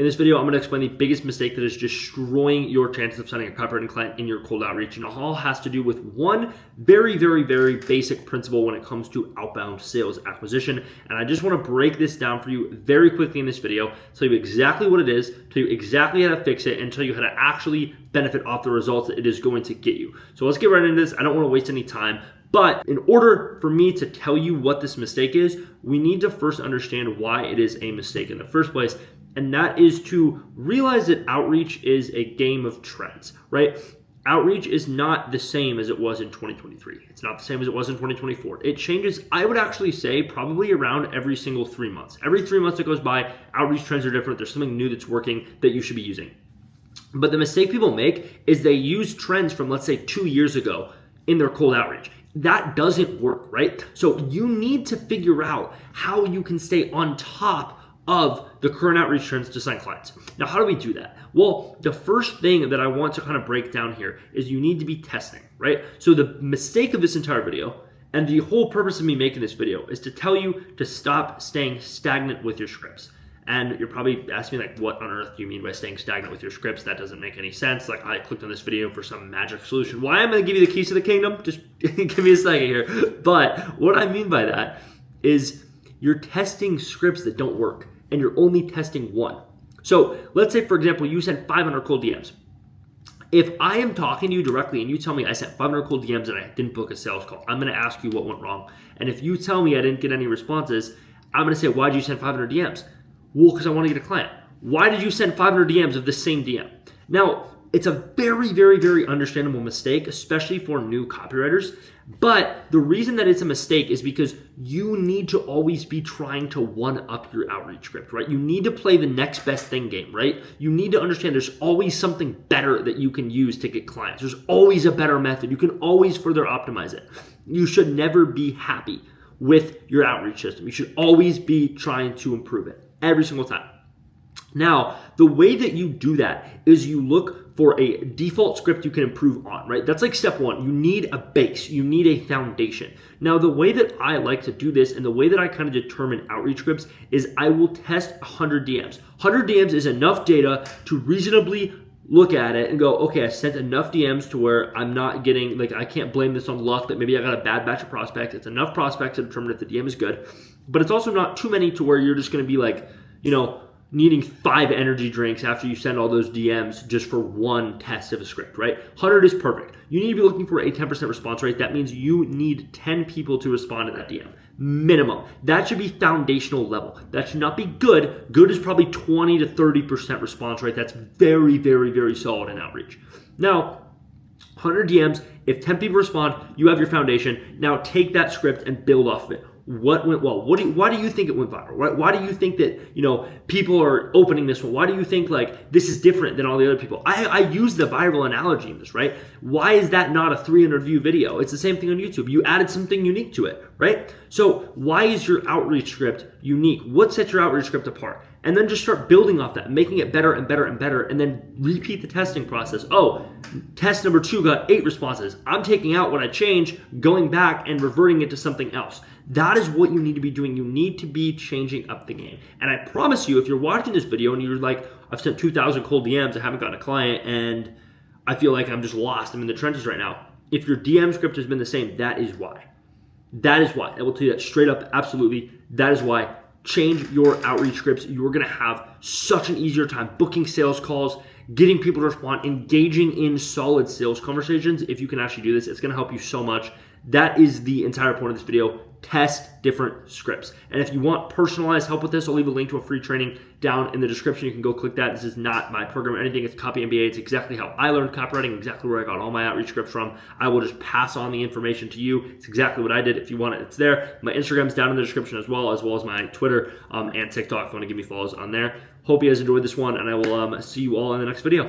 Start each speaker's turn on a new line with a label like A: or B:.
A: In this video, I'm going to explain the biggest mistake that is destroying your chances of signing a copywriting client in your cold outreach. And it all has to do with one very basic principle when it comes to outbound sales acquisition. And I just want to break this down for you very quickly in this video, tell you exactly what it is, tell you exactly how to fix it, and tell you how to actually benefit off the results that it is going to get you. So let's get right into this. I don't want to waste any time. But in order for me to tell you what this mistake is, we need to first understand why it is a mistake in the first place. And that is to realize that outreach is a game of trends, right? Outreach is not the same as it was in 2023. It's not the same as it was in 2024. It changes, I would actually say, probably around every single 3 months. Every 3 months that goes by, outreach trends are different. There's something new that's working that you should be using. But the mistake people make is they use trends from, let's say, 2 years ago in their cold outreach. That doesn't work, right? So you need to figure out how you can stay on top of the current outreach trends to sign clients. Now, how do we do that? Well, the first thing that I want to kind of break down here is you need to be testing, right? So the mistake of this entire video, and the whole purpose of me making this video, is to tell you to stop staying stagnant with your scripts. And you're probably asking me, like, what on earth do you mean by staying stagnant with your scripts? That doesn't make any sense. Like, I clicked on this video for some magic solution. Well, I am going to give you the keys to the kingdom. Just give me a second here. But what I mean by that is you're testing scripts that don't work, and you're only testing one. So let's say, for example, you sent 500 cold DMs. If I am talking to you directly and you tell me I sent 500 cold DMs and I didn't book a sales call, I'm going to ask you what went wrong. And if you tell me I didn't get any responses, I'm going to say, why'd you send 500 DMs? Well, because I want to get a client. Why did you send 500 DMs of the same DM? Now, it's a very understandable mistake, especially for new copywriters. But the reason that it's a mistake is because you need to always be trying to one-up your outreach script, right? You need to play the next best thing game, right? You need to understand there's always something better that you can use to get clients. There's always a better method. You can always further optimize it. You should never be happy with your outreach system. You should always be trying to improve it every single time. Now, the way that you do that is you look for a default script you can improve on, right? That's like step one. You need a base. You need a foundation. Now, the way that I like to do this and the way that I kind of determine outreach scripts is I will test 100 DMs. 100 DMs is enough data to reasonably look at it and go, okay, I sent enough DMs to where I'm not getting, like, I can't blame this on luck that maybe I got a bad batch of prospects. It's enough prospects to determine if the DM is good, but it's also not too many to where you're just going to be like, you know, needing 5 energy drinks after you send all those DMs just for one test of a script, right? 100 is perfect. You need to be looking for a 10% response rate. That means you need 10 people to respond to that DM. Minimum. That should be foundational level. That should not be good. Good is probably 20 to 30% response rate. That's very solid in outreach. Now, 100 DMs, if 10 people respond, you have your foundation. Now take that script and build off of it. What went well? Why do you think it went viral? Why do you think that, you know, people are opening this one? Why do you think like this is different than all the other people? I use the viral analogy in this, right? Why is that not a 300 view video? It's the same thing on YouTube. You added something unique to it, right? So why is your outreach script unique? What sets your outreach script apart? And then just start building off that, making it better and better and better, and then repeat the testing process. Oh, test number 2 got 8 responses. I'm taking out what I changed, going back and reverting it to something else. That is what you need to be doing. You need to be changing up the game. And I promise you, if you're watching this video and you're like, I've sent 2,000 cold DMs, I haven't gotten a client, and I feel like I'm just lost. I'm in the trenches right now. If your DM script has been the same, that is why. That is why. I will tell you that straight up, absolutely. That is why. Change your outreach scripts. You're going to have such an easier time booking sales calls, getting people to respond, engaging in solid sales conversations. If you can actually do this, it's going to help you so much. That is the entire point of this video. Test different scripts. And if you want personalized help with this, I'll leave a link to a free training down in the description. You can go click that. This is not my program or anything. It's Copy MBA. It's exactly how I learned copywriting, exactly where I got all my outreach scripts from. I will just pass on the information to you. It's exactly what I did. If you want it, it's there. My Instagram's down in the description as well as my Twitter and TikTok if you want to give me follows on there. Hope you guys enjoyed this one, and I will see you all in the next video.